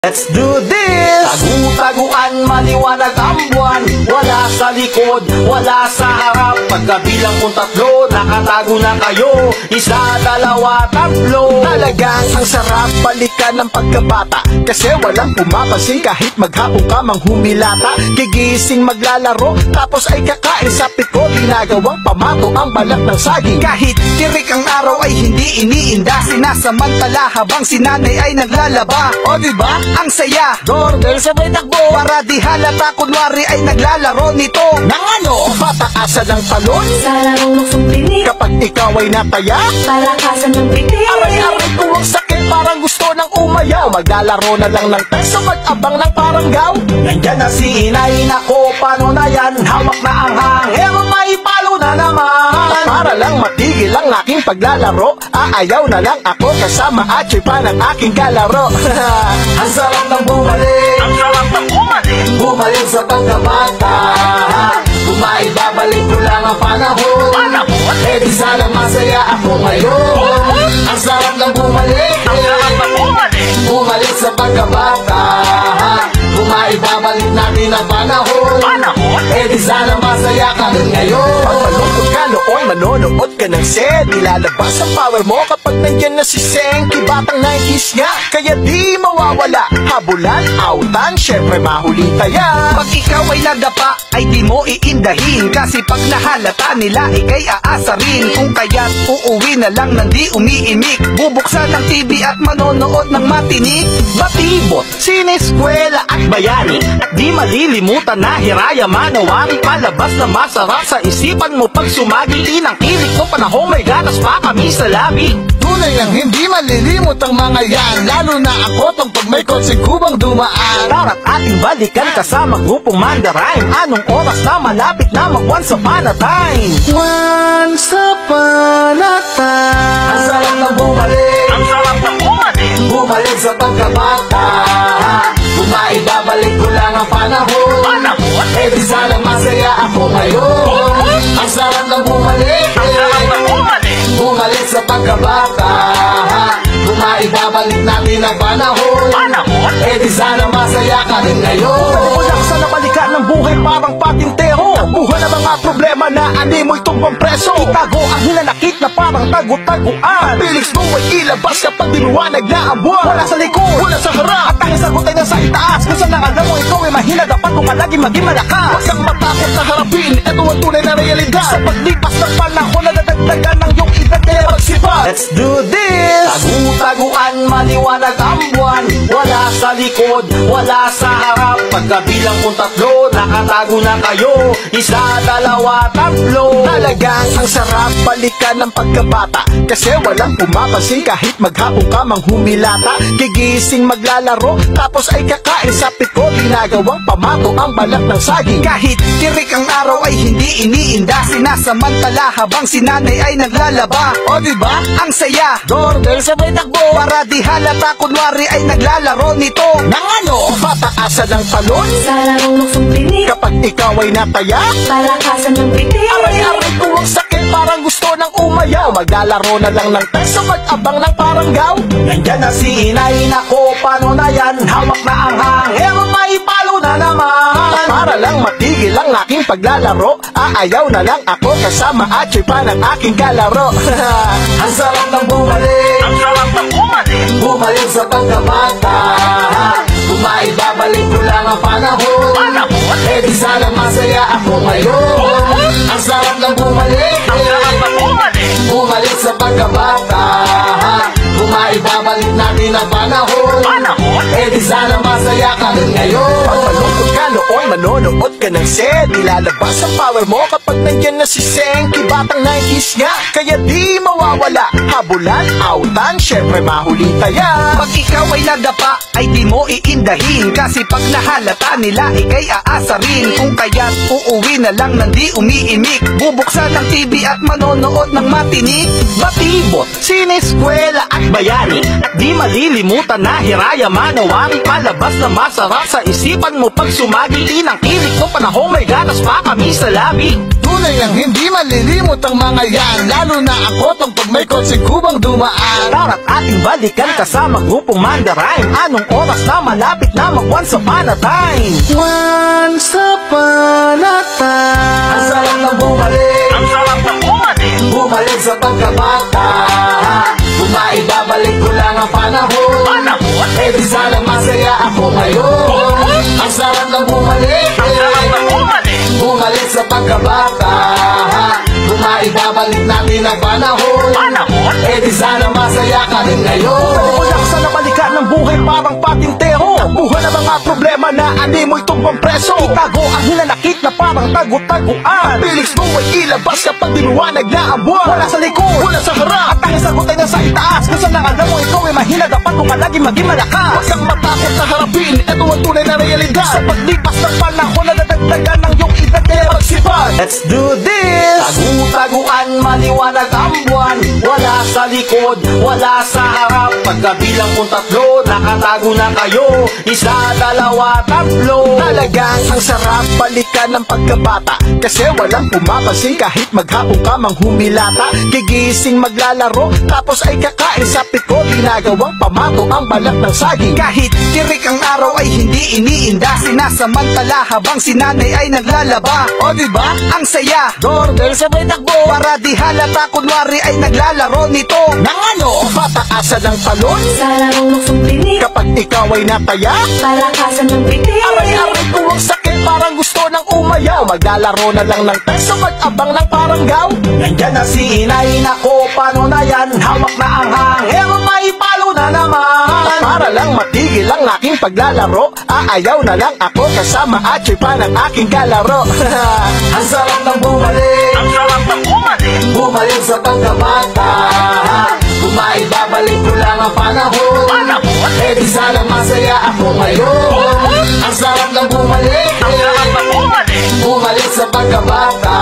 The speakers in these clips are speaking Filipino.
Let's do this! Tagu-taguan, maliwanag ang buwan. Wala sa likod, wala sa harap. Pagkabilang kong tatlo, nakatago na kayo. Isa, dalawa, tatlo. Talagang ang sarap balikan ng pagkabata, kasi walang pumapansin kahit maghapon ka mang humilata. Gigising maglalaro, tapos ay kakain sa piko. Ginagawang pamato ang balat ng saging. Kahit tirik ang araw ay hindi iniinda. Sinasamantala habang si nanay ay naglalaba. O diba? Ang saya, doorbell sabay takbo, para di halata kunwari ay naglalaro nito nang ano, pataasan ng talon sa larong luksong pinik. Kapag ikaw ay nataya, palakasan ng pitik. aray-aray tuwang sakit, parang gusto ng umayaw. Maglalaro na lang ng peso, mag-abang ng paranggaw. Nandyan na si inay, nako paano na yan? Hawak na ang hangin, may palo na naman. Para lang matigil ang aking paglalaro, aayaw na lang ako kasama at pa ng aking kalaro. Ang sarap ng bumalik, Ang sarap ng bumalik. bumalik sa pagkabata. Babalik ko lang ang panahon. Eh di sana masaya ako ngayon. Ang sarap ng bumalik, Ang sarap ng bumalik. bumalik sa pagkabata. Babalik natin ang panahon. Eh di sana masaya ka rin ngayon. Pag malungkot ka noon, manonood ka ng set. Ilalabas ang power mo kapag nandyan na si Senki. Batang 90s nga, kaya di mawawala. Habulan, autan, syempre mahuli taya. Pag ikaw ay nadapa, ay di mo iindahin, kasi pag nahalata nila, ikay aasarin. Kung kaya't uuwi na lang nang di umiimik, bubuksan ng TV at manonood ng matinik. Batibot, sineskwela at bayani, at di malilimutan na hiraya manawari. Palabas na masarap sa isipan mo pag sumagi. Inang kilik mo panahon, may gatas pa kami sa labi. Tunay lang hindi malilimot ang mga yan, lalo na ako pag may kotse kubang dumaan. Tara't ating balikan kasama grupong Mandarine. Anong oras na malapit na mag-once upon a time? Once upon a time. Ang sarap na bumalik, Ang sarap ng bumalik. bumalik sa pagkabata. Ibabalik ko lang ang panahon. Eh di sana masaya ako ngayon. Ang sarap ng bumalik, Ang sarap ng bumalik. bumalik sa pagkabata. Ibabalik natin ang panahon. Eh di sana masaya ka rin ngayon. Walang sa nabalikan ng buhay parang patintero. Buhay na mga problema na animoy tumbang preso. Itago ang hinanakit na parang tago-taguan. Pilis mo ay ilabas kapag dinuwanag na ang buwan. Wala sa likod, wala sa harap, at ang sagot ay nasa itaas. Kung saan alam mo ikaw ay mahina, dapat mo ka lagi maging malakas. Huwag kang matakot na harapin, ito ang tunay na realidad. Sa paglipas ng panahon na nadagdagan ng iyong edad, kaya magsipag. Let's do this! Tagu-taguan, maliwanag ang buwan. Wala sa likod, wala sa harap. Pagkabilang kong tatlo, nakatago na kayo. Isa, dalawa, tatlo. Talagang ang sarap balikan ng pagkabata, kasi walang pumapansin kahit maghapon ka mang humilata. Gigising maglalaro, tapos ay kakain sa piko. Ginagawang pamato ang balat ng saging. Kahit tirik ang araw ay hindi iniinda. Sinasamantala habang si nanay ay naglalaba. O diba? Ang saya, doorbell sabay takbo, para di halata kunwari ay naglalaro nito nang ano, pataasan ng talon Sa larong luksong pinik. kapag ikaw ay nataya. Palakasan ng pitik. Aray-aray tuwang sakit, parang gusto ng umayaw. Maglalaro na lang ng peso, mag-abang ng paranggaw. Nandyan na si inay, nako paano na yan? Hawak na ang hangin, may palo na naman. Para lang matigil ang aking paglalaro, aayaw na lang ako kasama at pa ng aking kalaro. Ang sarap ng bumalik, Ang sarap ng bumalik. bumalik sa pagkabata. Ibabalik ko lang ang panahon. Eh di sana masaya ako ngayon. Ang sarap ng bumalik, Ang sarap ng bumalik. bumalik sa pagkabata. Ibabalik natin ang panahon. Eh di sana masaya ka rin ngayon. Pag malungkot ka noon, manonood ka ng set. Ilalabas ang power mo kapag nandyan na si Senki. Batang 90s nga, kaya di mawawala. Habulan, autan, syempre mahuli taya. Pag ikaw ay nadapa, ay di mo iindahin, kasi pag nahalata nila, ikay aasarin. Kung kaya't uuwi na lang nang di umiimik, bubuksan ng TV at manonood ng matinik. Batibot, sineskwela at bayani, at di malilimutan na hiraya manawari. Palabas na masarap sa isipan mo pag sumagi. sumagi, inang-ilik nung panahong may gatas pa kami sa labi. Tunay lang hindi malilimot ang mga yan, lalo na ako tong pag may kotse kubang dumaan. Tara't ating balikan kasama grupong Mandarine. Anong oras na malapit na mag once upon a time? Once upon a time. Ang sarap na bumalik, Ang sarap na bumalik. bumalik sa pagkabata. Kung maibabalik ko lang ang panahon, Panahon. eh di sana masaya ako ngayon. Ang sarap na bumalik, Ang sarap na bumalik. bumalik sa pagkabata. Kung maibabalik natin ang panahon, Panahon. eh di sana masaya ka rin ngayon. Palimulang sa nabalikan ng buhay parang patintero. Buhay na mga problema na animoy tumbang preso. Itago ang hinanakit na parang tago-taguan. Bilis mo ay ilabas kapag dinuwanag na ang buwan. Wala sa likod, wala sa harap, at tanging sagot ay nasa itaas. Kung saan ang alam mo ikaw ay mahina, dapat mo lagi maging malakas. Huwag kang matakot na harapin, ito ang tunay na realidad. Sa paglipas ng panahon na nadagdagan ng iyong edad kaya magsipag. Let's do this! Tagu-taguan, maliwanag ang buwan. Wala sa likod, wala sa harap. Pagkabilang kong tatlo, nakatago na kayo. Isa, dalawa, tatlo. Talagang ang sarap balikan ng pagkabata. Kasi walang pumapansin kahit maghapon ka mang humilata. Gigising maglalaro, tapos ay kakain sa piko. Ginagawang pamato ang balat ng saging. Kahit tirik ang araw ay hindi iniinda. Sinasamantala habang si nanay ay naglalaba. O diba? Ang saya. Doorbell sabay takbo. Para di halata kunwari ay naglalaro nito. Nang ano? Pataasan ng talon. Sa larong luksong tinik, Kapag ikaw ay nataya, palakasan ng pitik. aray-aray ko ang sakit, parang gusto ng umayaw. Maglalaro na lang ng peso, mag-abang ng paranggaw. Nandyan na si inay, nako, paano na yan? Hawak na ang hangin, may palo na naman. Para lang matigil ang aking paglalaro, aayaw na lang ako kasama at pa ng aking kalaro. Ang sarap ng bumalik, Ang sarap na bumalik. bumalik sa pagkabata. Kung maibabalik ko lang ang panahon, Panahon. eh di sana masaya ako ngayon. Ang sarap ng bumalik, Ang sarap na bumalik. bumalik sa pagkabata.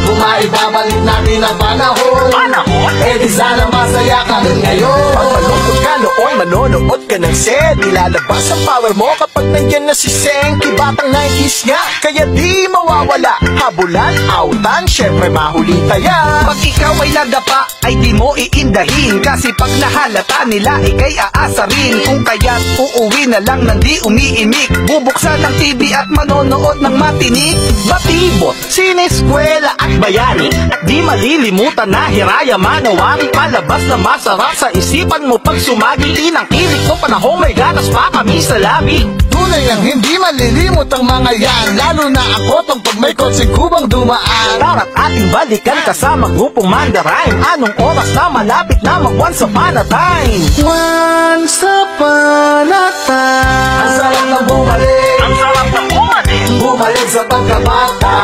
Kung maibabalik natin ang panahon, Panahon. eh di sana masaya ka rin ngayon. Pag malungkot ka noon, manonood ka ng set. Ilalabas ang power mo kapag nandyan na si Senki. Batang 90s nga, kaya di mawawala. Habulan, autan, syempre mahulita yan. Pag ikaw ay nadapa, ay di mo iindahin. Kasi pag nahalata nila, ikay aasarin. Kung kaya't uuwi na lang nang di umiimik. Bubuksan ng TV at manonood ng matinik. Batibot, sineskwela at bayani. At di malilimutan na hiraya manawari. Palabas na masarap sa isipan mo pag sumagi. Inang-ilik nung panahong may gatas pa kami sa labi. Tunay lang hindi malilimot ang mga yan, lalo na ako tong pag may kotse kubang dumaan. Tara't ating balikan kasama grupong Mandarine. Anong oras na malapit na mag once upon a time? Once upon a time. Ang sarap na bumalik, Ang sarap na bumalik. bumalik sa pagkabata.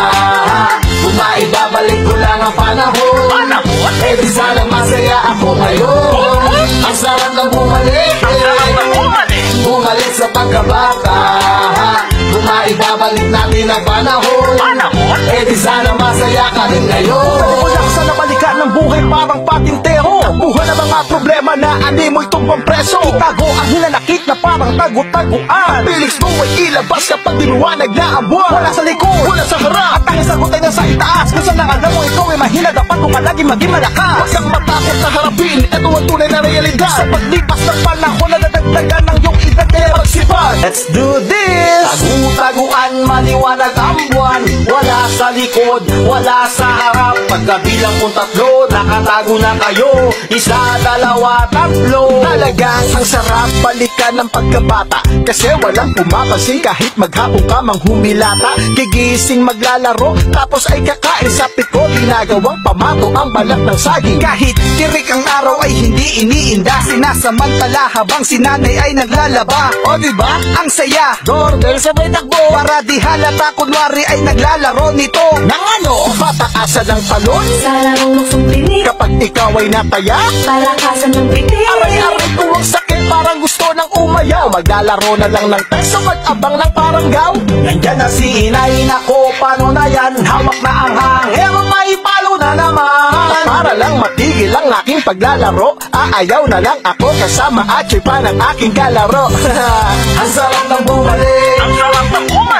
Kung maibabalik ko lang ang panahon, Panahon. eh di sana masaya ako ngayon. Ang sarap na bumalik, Ang sarap na bumalik. bumalik sa pagkabata. Kung maibabalik natin ang panahon, Panahon. eh di sana masaya ka rin ngayon. Palimulang sa nabalikan ng buhay parang patintero. Buhay na mga problema na animoy tumbang preso. Itago ang hinanakit na parang tago-taguan. Bilis mo ay ilabas kapag dinuwanag na ang buwan. Wala sa likod, wala sa harap, at tanging sagot ay nasa itaas. Kung saan ang alam mo ikaw ay mahina, dapat mo lagi maging malakas. Huwag kang matakot na harapin, ito ang tunay na realidad. Sa paglipas ng panahon na nadagdagan ng iyong edad kaya magsipag. Let's do this! Tagu-taguan, maliwanag ang buwan. Wala sa likod, wala sa harap. Pagkabilang kong tatlo, nakatago na kayo. Isa, dalawa, tatlo. Talagang ang sarap balikan ng pagkabata. Kasi walang pumapansin kahit maghapon ka mang humilata. Gigising maglalaro, tapos ay kakain sa piko. Ginagawang pamato ang balat ng saging. Kahit tirik ang araw ay hindi iniinda. Sinasamantala habang si nanay ay naglalaba. O diba? Ang saya. Doorbell sabay takbo. Para di halata kunwari ay naglalaro nito. Nang ano? Pataasan ng talon. Sa larong luksong tinik, Kapag ikaw ay nataya, palakasan ng pitik. aray-aray ko ang sakit, parang gusto ng umayaw. Maglalaro na lang ng peso, mag-abang ng paranggaw. Nandyan na si inay, nako, paano na yan? Hawak na ang hangin, may palo na naman. Para lang matigil ang aking paglalaro, aayaw na lang ako kasama at pa ng aking kalaro. Ang sarap ng bumalik, Ang sarap na bumalik.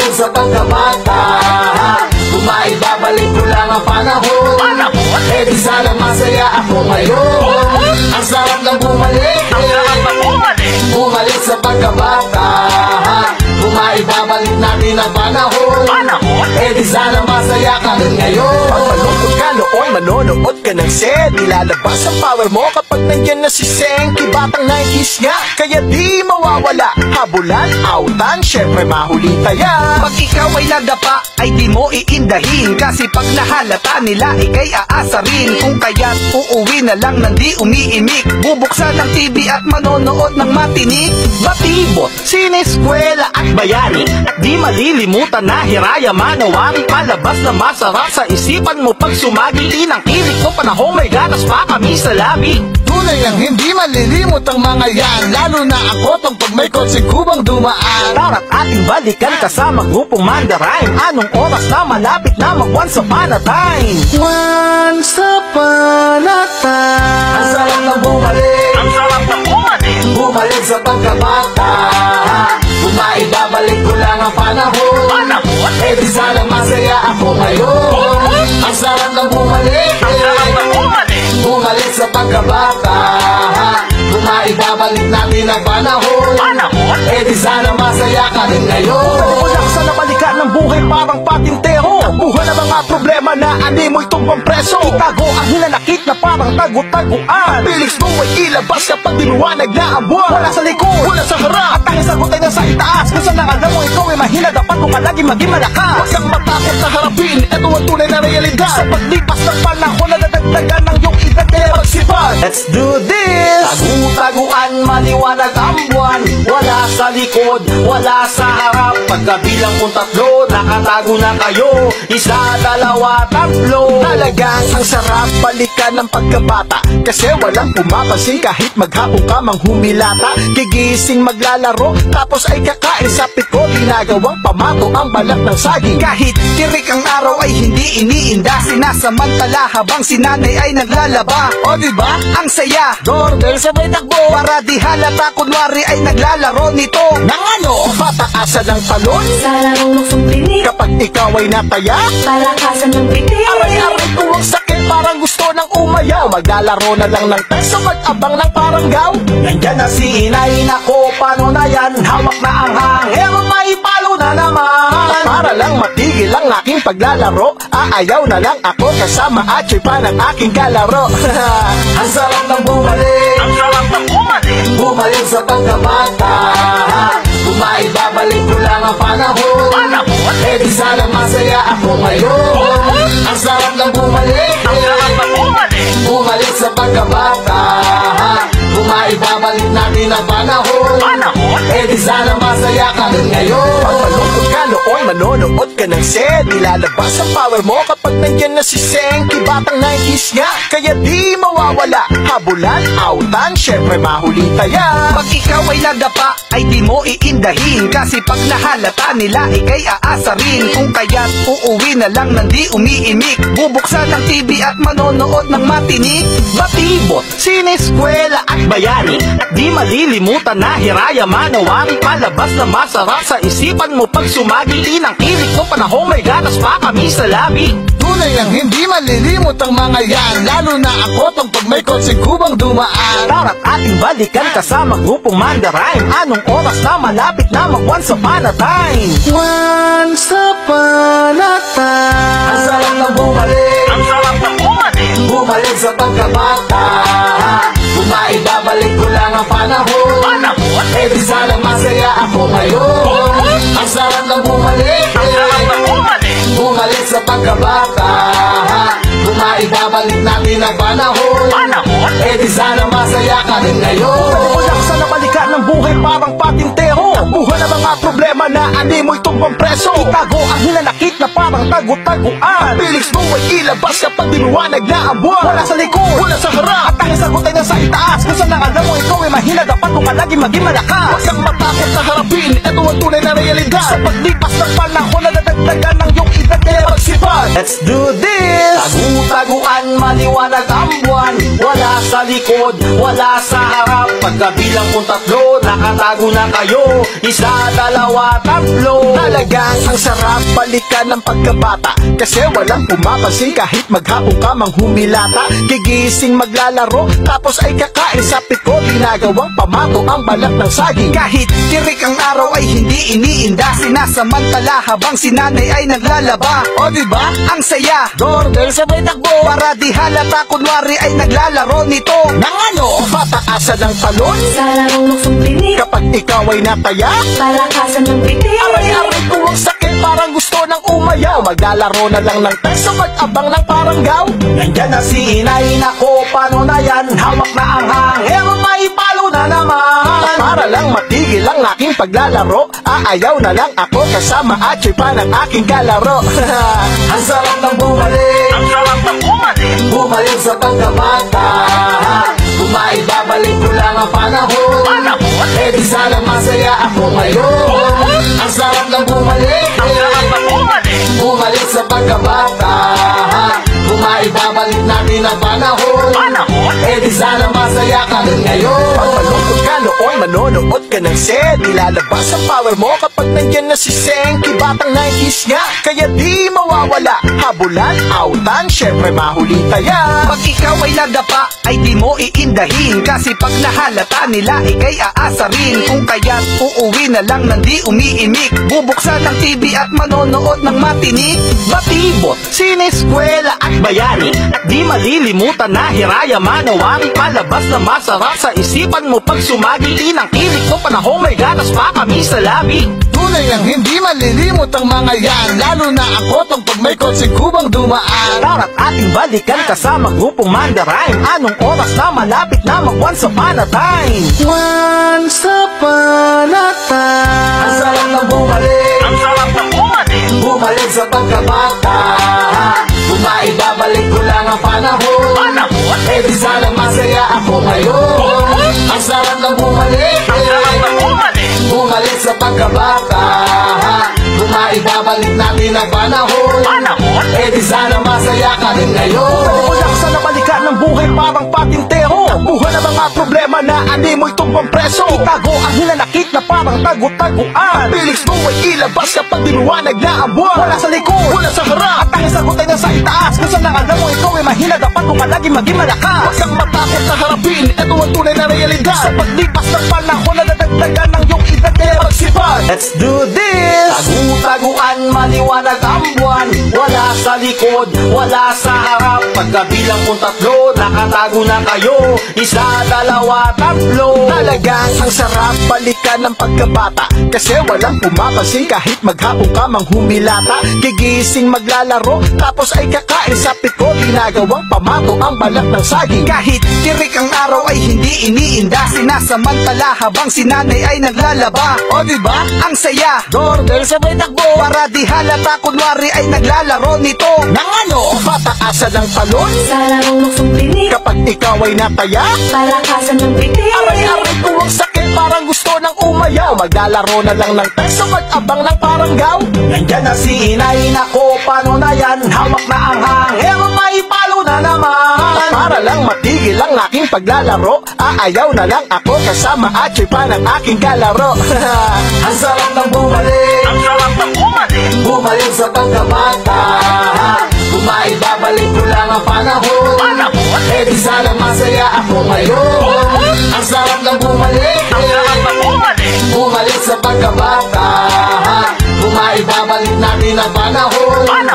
Bumalik sa pagkabata, kung maibabalik ko lang ang panahon, eh di sana masaya ako ngayon. Ang sarap ng bumalik, bumalik sa pagkabata, kung maibabalik natin ang panahon, eh di sana masaya ka rin ngayon. Pag malungkot ka noon, manonood ka ng set. Ilalabas ang power mo kapag nandyan na si Senki. Batang 90s nga, kaya di mawawala. Habulan, outan, syempre mahuli taya. Pag ikaw ay nadapa, ay di mo iindahin. Kasi pag nahalata nila, ikay aasarin. Kung kaya't uuwi na lang nang di umiimik. Bubuksan ng TV at manonood ng matinik. Batibot, sineskwela at bayani. At di malilimutan na hiraya manawari. Palabas na masarap sa isipan mo pag sumagi. Inang kilik mo panahong may ganas pa kami sa labi. Tunay ang hindi malilimot ang mga yan, lalo na ako tong pag may kotse kubang dumaan. Tara't ating balikan kasama grupong Mandarine. Anong oras na malapit na mag once upon a time? Once upon a time, ang sarap na bumalik, bumalik sa pagkabata, kung maibabalik ko lang ang panahon, eh di sana masaya ako ngayon. Ang sarap na bumalik, bumalik sa pagkabata, kung maibabalik natin ang panahon, eh di sana masaya ka rin ngayon. Ulak sa nabalikan ng buhay parang patintero. Buhay na mga problema na animoy tumbang preso. Itago ang hinanakit na parang tago-taguan. Bilis mo ay ilabas kapag dinuwanag na ang buwan. Wala sa likod, wala sa harap, at tanging sagot ay nasa itaas. Kung saan ang alam mo ikaw ay mahina, dapat mo ka lagi maging malakas. Huwag kang matakot na harapin, ito ang tunay na realidad. Sa paglipas ng panahon, nadadagdagan ng iyong edad, kaya magsipag. Let's do this! Tagu-taguan, maliwanag ang buwan. Wala sa likod, wala sa harap. Pagkabilang kung tatlo, nakatago na kayo. Isa, dalawa, tatlo. Talagang ang sarap balikan ng pagkabata. Kasi walang pumapansin kahit maghapon ka mang humilata. Gigising maglalaro, tapos ay kakain sa piko. Ginagawang pamato ang balat ng saging. Kahit tirik ang araw ay hindi iniinda. Sinasamantala habang si nanay ay naglalaba. O diba? Ang saya. Doorbell sabay takbo. Para di halata kunwari ay naglalaro nito. Nang ano? Pataasan ng talon. Sa larong luksong tinik, Kapag ikaw ay nataya, palakasan ng pitik. aray-aray ko ang sakit, parang gusto ng umayaw. Maglalaro na lang ng teso, mag-abang ng paranggaw. Nandyan na si inay, nako, paano na yan? Hawak na ang hangin, may palo na naman. Para lang matigil ang aking paglalaro, aayaw na lang ako kasama at siya pa ng aking kalaro. ang sarap ng bumalik, bumalik sa pagkabata, kung maibabalik ko lang ang panahon, eh di sana masaya ako ngayon. Ang sarap ng bumalik, bumalik sa pagkabata, kung maibabalik natin ang panahon, eh di sana masaya ka rin ngayon. Pag malungkot ka noon, manonood ka ng set. Ilalabas ang power mo kapag nandyan na si Senki. Batang 90s nga, kaya di mawawala. Habulan, outan, syempre mahuli taya. Pag ikaw ay nadapa, ay di mo iindahin. Kasi pag nahalata nila, ikay aasarin. Kung kaya't uuwi na lang nang di umiimik. Bubuksan ng TV at manonood ng matinik. Batibot, sineskwela at bayani. At di malilimutan na hiraya manawari. Palabas na masarap sa isipan mo pag sumagi. Inang kilik mo panahong may ganas pa kami sa labi. tunay ang hindi malilimot ang mga yan, lalo na ako tong pag may kotse kubang dumaan. Tara't ating balikan kasama grupong Mandarine. Anong oras na malapit na mag once upon a time? Once upon a time, ang sarap na bumalik, bumalik sa pagkabata. Kung maibabalik ko lang ang panahon, eh di sana masaya ako ngayon. Ang sarap na bumalik, bumalik sa pagkabata. Kung maibabalik natin ang panahon, eh di sana masaya ka rin ngayon. Ulak sa nabalikan ng buhay parang patintero. Buhay na mga problema na animoy tumbang preso. Itago ang hinanakit na parang tago-taguan. Bilis mo ay ilabas kapag dinuwanag na ang buwan. Wala sa likod, wala sa harap, at tanging sagot ay nasa itaas. Kung saan ang alam mo ikaw ay mahina, dapat mo ka lagi maging malakas. Huwag kang matakot na harapin, ito ang tunay na realidad. Sa paglipas ng panahon, nadadagdagan ng iyong edad, kaya magsipag. Let's do this! Tagu-taguan, maliwanag ang buwan. Wala sa sa likod, wala sa harap. Pagkabilang kong tatlo, nakatago na kayo. Isa, dalawa, tatlo. Talagang ang sarap balikan ng pagkabata, kasi walang pumapansin kahit maghapon ka mang humilata. Gigising maglalaro, tapos ay kakain sa piko. Ginagawang pamato ang balat ng saging. Kahit tirik ang araw ay hindi iniinda, sinasamantala habang si nanay ay naglalaba. O diba, ang saya, doorbell sabay takbo, para di halata kunwari ay naglalaro nito. Nang ano, pataasan ng talon Sa larong luksong tinik, kapag ikaw ay nataya. palakasan ng pitik. Aray-aray ko ang sakit, parang gusto ng umayaw. Maglalaro na lang ng peso, mag-abang ng paranggaw. Nandyan na si inay, nako, paano na yan? Hawak na ang hangin, may palo na naman. Para lang matigil ang aking paglalaro, aayaw na lang ako kasama at pa ng aking kalaro. Ang sarap ng bumalik, Ang sarap ng bumalik. bumalik sa pagkabata. Kung maibabalik ko lang ang panahon, eh di sana masaya ako ngayon. Ang sarap ng bumalik, Ang sarap ng bumalik. bumalik sa pagkabata. Kung maibabalik natin ang panahon, eh di sana masaya ka rin ngayon. Pag malungkot ka noon, manonood ka ng set. Nilalabas ang power mo kapag nandyan na si Senki. Batang 90s nga, kaya di mawawala. Habulan, autan, syempre mahuli tayo. Pag ikaw ay nadapa, ay di mo iindahin, kasi pag nahalata nila, ikay aasarin. Kung kaya't uuwi na lang nang di umiimik, bubuksan ng TV at manonood ng matinik. Batibot, sineskwela at bayani, at di malilimutan na Hiraya Manawari. Palabas na masarap sa isipan mo pag sumagi. Inang kilig mo panahon, may ganas pa kami sa labi. Tunay ang hindi malilimot ang mga yan, lalo na ako tong pag may kotseng kubang dumaan. Tara't ating balikan kasama grupong Mandarine. Anong oras na malapit na mag once upon a time? Once upon a time. Ang sarap na bumalik, Ang sarap ng bumalik. bumalik sa pagkabata. Kung maibabalik ko lang ang panahon, eh di sana masaya ako ngayon. Ang sarap na bumalik, Ang sarap ng bumalik. bumalik sa pagkabata. Kung maibabalik natin ang panahon, eh di sana masaya ka rin ngayon. Palimulang sa nabalikan ng buhay parang patintero. Buhay na mga problema na animoy tumbang preso. Itago ang hinanakit na parang tago-taguan. Feelings mo ay ilabas kapag dinuwanag na ang buwan. Wala sa likod, wala sa harap, at ang sagot ay nasa itaas. Kung saan ang alam mo ikaw ay mahina, dapat mo palagi maging malakas. Huwag kang matakot na harapin, ito ang tunay na realidad. Sa paglipas ng panahon na nadagdagan ng iyong edad, kaya magsipag. Let's do this! Tagu-taguan, maliwanag ang buwan. Wala sa likod, wala sa harap. Pagkabilang kong tatlo, nakatago na kayo. Isa, dalawa, tatlo. Talagang ang sarap balikan ng pagkabata, kasi walang pumapansin kahit maghapon ka mang humilata. Gigising maglalaro, tapos ay kakain sa piko. Ginagawang pamato ang balat ng saging. Kahit tirik ang araw ay hindi iniinda, sinasamantala habang si nanay ay naglalaba. O diba, ang saya, doorbell sabay takbo, para di halata kunwari ay naglalaro nito. Nang ano, pataasan ng talon Sa larong luksong tinik, kapag ikaw ay nataya. palakasan ng pitik. Aray-aray ko ang sakit, parang gusto ng umayaw. Maglalaro na lang ng peso, mag-abang ng paranggaw. Nandyan na si inay, nako, paano na yan? Hawak na ang hangin, may palo na naman. Para lang matigil ang aking paglalaro, aayaw na lang ako kasama at pa ng aking kalaro. Ang sarap ng bumalik, Ang sarap ng bumalik. bumalik sa pagkabata. Kung maibabalik ko lang ang panahon, eh di sana masaya ako ngayon. Ang sarap ng bumalik, Ang sarap ng bumalik. bumalik sa pagkabata. Kung maibabalik natin ang panahon,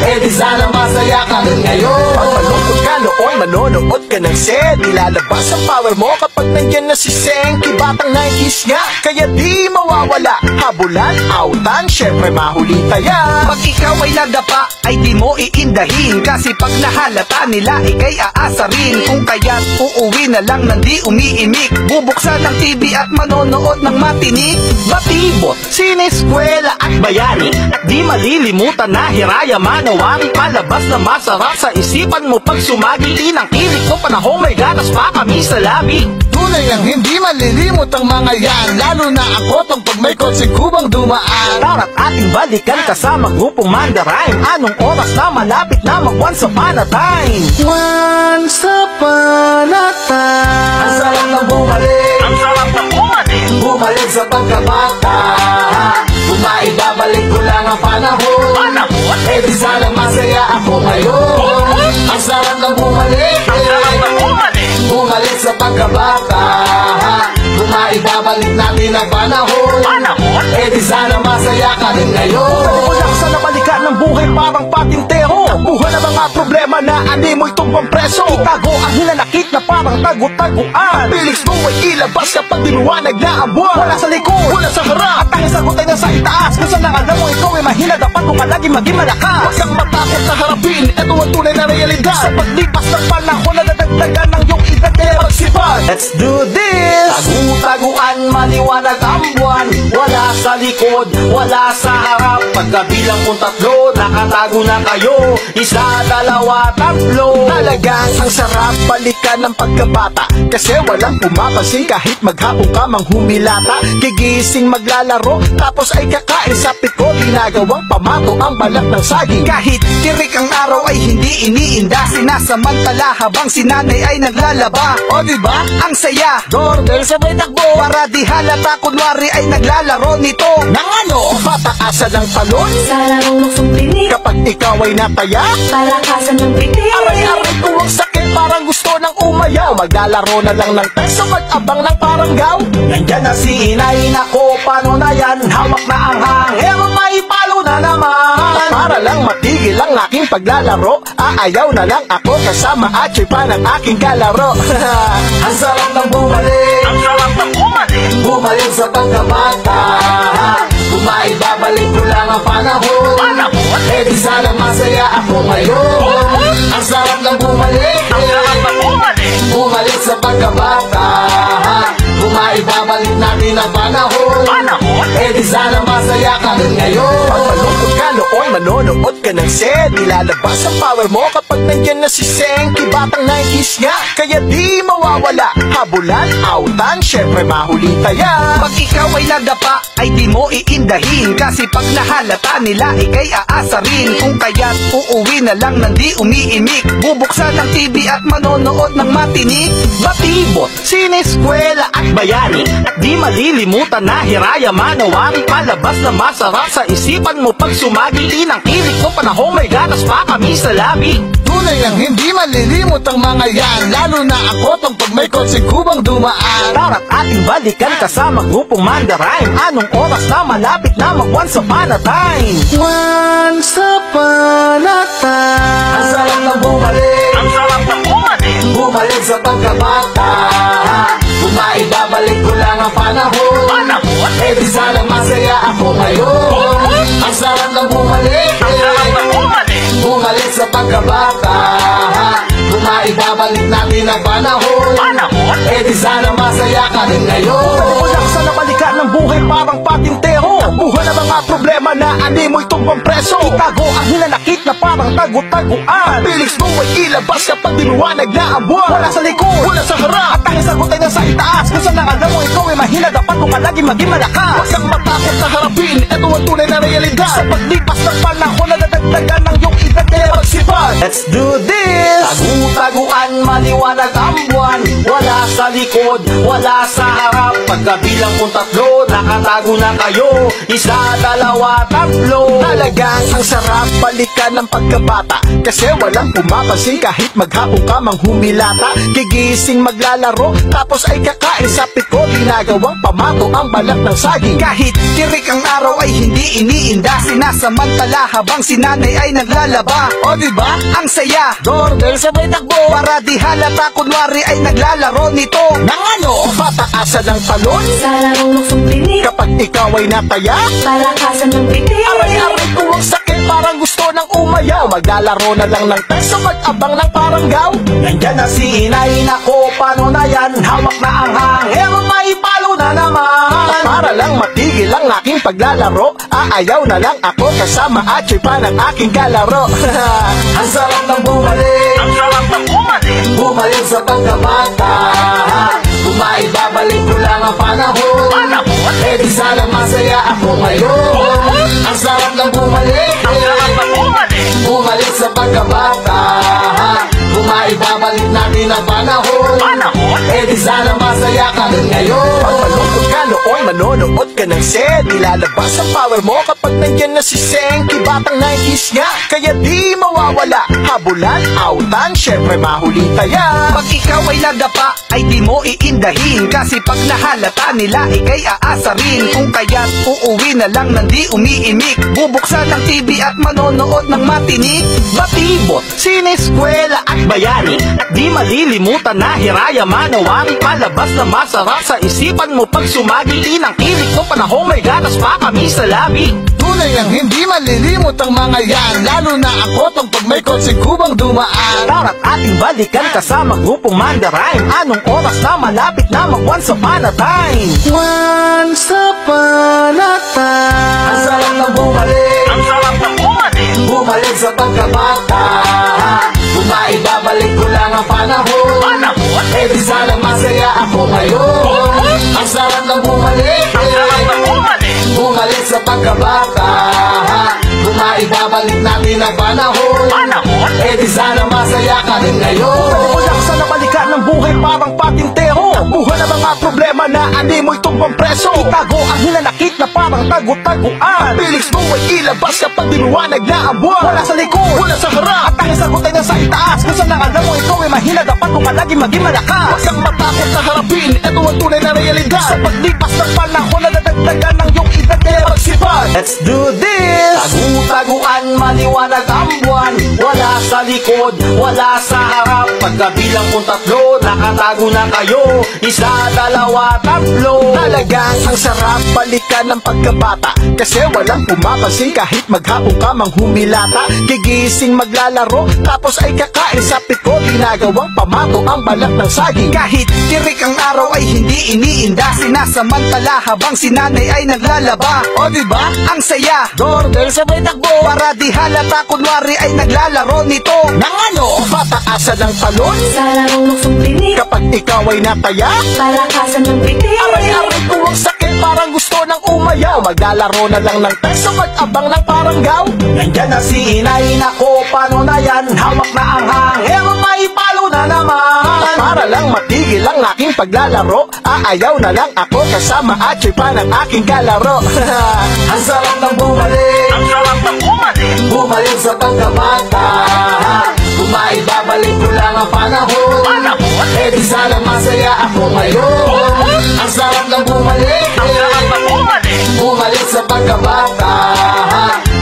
eh di sana masaya ka rin ngayon. Pag malungkot ka noon, manonood ka ng set. Nilalabas ang power mo kapag nandyan na si Senki. Batang 90s nga, kaya di mawawala. Habulan, autan, syempre mahuli tayo. Pag ikaw ay nadapa, ay di mo iindahin, kasi pag nahalata nila, ikay aasarin. Kung kaya't uuwi na lang nang di umiimik, bubuksan ng TV at manonood ng matinik. Batibo, Batibot, sineskwela at bayani, at di malilimutan na hiraya manawari. Palabas na masarap sa isipan mo pag sumagi. Inang kilig ko panahong may ganas pa kami sa labi. Tunay ang hindi malilimot ang mga yan, lalo na ako tong pag may kotse kubang dumaan. Tara't ating balikan kasama grupong Mandarine. Anong oras na malapit na mag once upon a time? Once upon a time, ang sarap na bumalik, Ang sarap na bumalik. bumalik sa pagkabata. Bumaibabalik ko lang ang panahon, Panahon? eh di sana masaya ako ngayon. Ang sarap na bumalik, Ang sarap na bumalik. bumalik sa pagkabata. Bumaibabalik natin ang panahon, Panahon? eh di sana masaya ka din ngayon. Ulak sa nabalikan ng buhay parang patintero. Buhay na mga problema na animoy tumbang preso. Itago ang hinanakit na parang tago-taguan. Bilis mo ay ilabas kapag dinuwanag na ang buwan. Wala sa likod, wala sa harap, at tanging sagot ay nasa itaas. Kung saan ang alam mo ikaw ay mahina, dapat mo ka lagi maging malakas. Huwag kang matakot na harapin, ito ang tunay na realidad. Sa paglipas ng panahon na nadagdagan ng iyong edad, kaya magsipag. Let's do this! Tagu-taguan, maliwanag ang buwan. Wala sa likod, wala sa harap. Pagkabilang kong tatlo, nakatago na kayo. Isa, dalawa, tatlo. Talagang ang sarap balikan ng pagkabata, kasi walang pumapansin kahit maghapon ka mang humilata. Gigising maglalaro, tapos ay kakain sa piko. Ginagawang pamato ang balat ng saging. Kahit tirik ang araw ay hindi iniinda, sinasamantala habang si nanay ay naglalaba. O diba, ang saya, doorbell sabay takbo, para di halata kunwari ay naglalaro nito. Nang ano, pataasan ng talon Sa larong luksong tinik, kapag ikaw ay nataya. palakasan ng pitik. Aray-aray ko ang sakit, parang gusto ng umayaw. Maglalaro na lang ng teso, mag-abang ng paranggaw. Nandyan na si inay, nako, paano na yan? Hawak na ang hangin, may palo na naman. Para lang matigil ang aking paglalaro, aayaw na lang ako kasama at siya pa ng aking kalaro. Ang sarap ng bumalik, Ang sarap na bumalik. bumalik sa pagkabata. Bumaibabalik ko lang ang panahon, Panahon? eh di sana masaya ako ngayon. Ang sarap ng bumalik, Ang sarap na bumalik. bumalik sa pagkabata. Bumaibabalik natin ang panahon, Panahon? eh di sana masaya ka din ngayon. Pag malungkot ka noon, manonood ka ng set. Ilalabas ang power mo kapag nandyan na si Senki. Batang 90s nga, kaya di mawawala. Habulan, autan, syempre mahuli taya. Pag ikaw ay nadapa, ay di mo iindahin, kasi pag nahalata nila, ikay aasarin. Kung kaya't uuwi na lang nang di umiimik, bubuksan ng TV at manonood ng matinik. Batibot, sineskwela at bayani, at di malilimutan na hiraya manawari. Palabas na masarap sa isipan mo pag sumagi. Inang kilig ko panahong may ganas pa kami sa labi. Tunay ang hindi malilimot ang mga yan, lalo na ako tong pag may kotse kubang dumaan. Tara't ating balikan kasama grupong Mandarine. Anong oras na malapit na mag once upon a time? Once upon a time, ang sarap na bumalik, Ang sarap na bumalik. bumalik sa pagkabata. Bumaibabalik ko lang ang panahon, Panahon? eh di sana masaya ako ngayon. Ang sarap na bumalik, Ang sarap na bumalik. bumalik sa pagkabata. Bumaibabalik natin ang panahon, Panahon? eh di sana masaya ka din ngayon. Ulak sa nabalikan ng buhay parang patintero. Buhay na mga problema na animoy tumbang preso. Itago ang hinanakit na parang tago-taguan. Bilis mo ay ilabas kapag dinuwanag na ang buwan. Wala sa likod, wala sa harap, at tanging sagot ay nasa itaas. Kung saan ang alam mo ikaw ay mahina, dapat mo ka lagi maging malakas. Huwag kang matakot na harapin, ito ang tunay na realidad. Sa paglipas ng panahon na nadagdagan ng iyong edad, kaya magsipag. Let's do this! Tagu-taguan, maliwanag ang buwan. Wala sa likod, wala sa harap. Pagkabilang kong tatlo, nakatago na kayo. Isa, dalawa, tatlo. Talagang ang sarap balikan ng pagkabata, kasi walang pumapansin kahit maghapon ka mang humilata. Gigising maglalaro, tapos ay kakain sa piko. Ginagawang pamato ang balat ng saging. Kahit tirik ang araw ay hindi iniinda, sinasamantala habang si nanay ay naglalaba. O diba, ang saya, doorbell sabay takbo, para di halata kunwari ay naglalaro nito. Nang ano, pataasan ng talon Sa larong luksong tinik, kapag ikaw ay nataya. palakasan ng pitik. Aray-aray ko ang sakit, parang gusto ng umayaw. Maglalaro na lang ng teso, mag-abang ng paranggaw. Nandyan na si inay, nako, paano na yan? Hawak na ang hangin, may palo na naman. Para lang matigil ang aking paglalaro, aayaw na lang ako kasama at siya pa ng aking kalaro. Ang sarap ng bumalik, Ang sarap ng bumalik. bumalik sa pagkabata. Kung maibabalik ko lang ang panahon, Panahon? eh di sana masaya ako ngayon. Ang sarap ng bumalik, Ang sarap ng bumalik. bumalik sa pagkabata. Kung maibabalik natin ang panahon, Panahon? eh di sana masaya ka rin ngayon. Pag malungkot ka noon, manonood ka ng Sed. Ilalabas ang power mo kapag nandyan na si Senki. Batang 90s nga, kaya di mawawala. Habulan, autan, syempre mahuli taya. Pag ikaw ay nadapa, ay di mo iindahin. Kasi pag nahalata nila, ikay aasarin. Kung kaya't uuwi na lang nang di umiimik. Bubuksan ng TV at manonood ng matinik. Batibot, sineskwela at bayani. At di malilimutan na hiraya manawari. Palabas na masarap sa isipan mo pag sumagi. Inang kilik mo panahon may ganas pa kami sa labi. Tunay ang hindi malilimot ang mga yan, lalo na ako tong pag may kotseng kubang dumaan. Tara't ating balikan kasama grupong Mandarine. Anong oras na malapit na mag once upon a time? Once upon a time. Ang sarap ng bumalik, Ang sarap ng bumalik. bumalik sa pagkabata. Kung maibabalik ko lang ang panahon, Panahon? eh di sana masaya ako ngayon. Ang sarap ng bumalik, Ang sarap ng bumalik. bumalik sa pagkabata. Kung maibabalik natin ang panahon, Panahon? eh di sana masaya ka rin ngayon. Wala sa nabalikan ng buhay parang patintero. Buhay na mga problema na animoy tumbang preso. Itago ang hinanakit na parang tago-taguan. Pilis mo ay ilabas kapag dinuwanag na ang buwan. Wala sa likod, wala sa harap, at ang sagot ay nasa itaas. Kung saan ang alam mo ikaw ay mahina, dapat mo palagi maging malakas. Huwag kang matakot na harapin, ito ang tunay na realidad. Sa paglipas ng panahon na nadagdagan ng iyong edad kaya magsipag. Let's do this! Tagu-taguan, maliwanag ang buwan. Wala sa likod, wala sa harap. Pagkabilang kong tatlo, nakatago na kayo. Isa, dalawa, tatlo. Talagang ang sarap balikan ng pagkabata. Kasi walang pumapansin kahit maghapon ka mang humilata. Gigising maglalaro, tapos ay kakain sa piko. Ginagawang pamato ang balat ng saging. Kahit tirik ang araw ay hindi iniinda. Sinasamantala habang si nanay ay naglalaba. O diba? Ang saya. Doorbell sabay takbo. Para di halata kunwari ay naglalaro nito. Nang ano? Pataasan ng talon. Sa larong luksong tinik, Kapag ikaw ay nataya, palakasan ng pitik. aray-aray ko ang sakit, parang gusto ng umayaw. Maglalaro na lang ng testo, mag-abang ng paranggaw. Nandyan na si inay, nako, paano na yan? Hawak na ang hangin, may palo na naman. At para lang matigil ang aking paglalaro, aayaw na lang ako kasama at siya pa ng aking kalaro. Ang sarap ng bumalik, Ang sarap ng bumalik. bumalik sa pagkabata. Kung maibabalik ko lang ang panahon, Panahon? eh di sana masaya ako ngayon. Ang sarap ng bumalik, Ang sarap ng bumalik. bumalik sa pagkabata.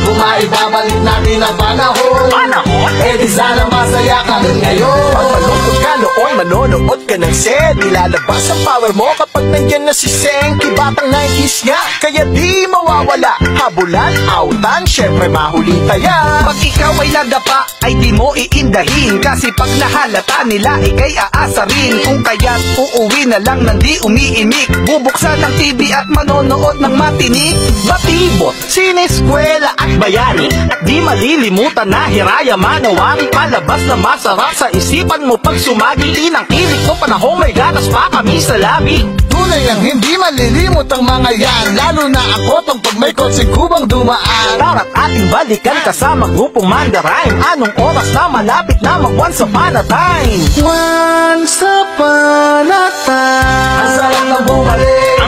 Kung maibabalik natin ang panahon, Panahon? eh di sana masaya ka rin ngayon. Pag malungkot ka noon, manonood ka ng Sed. Ilalabas ang power mo kapag nandyan na si Senki. Batang 90s nga, kaya di mawawala. Habulan, autan, syempre mahuli taya. Pag ikaw ay nadapa, ay di mo iindahin. Kasi pag nahalata nila, ikay aasarin. Kung kaya't uuwi na lang nang di umiimik. Bubuksan ng TV at manonood ng matinik. Batibot, sineskwela at bayani. At di malilimutan na hiraya manawari. Palabas na masarap sa isipan mo pag sumagi. Inang kilik mo panahon may ganas pa kami sa labi. Tunay ang hindi malilimot ang mga yan, lalo na ako tong pag may kotseng kubang dumaan. Tara't ating balikan kasama grupong Mandarine. Anong oras na malapit na mag once upon a time? Once upon a time. Ang sarap ng bumalik,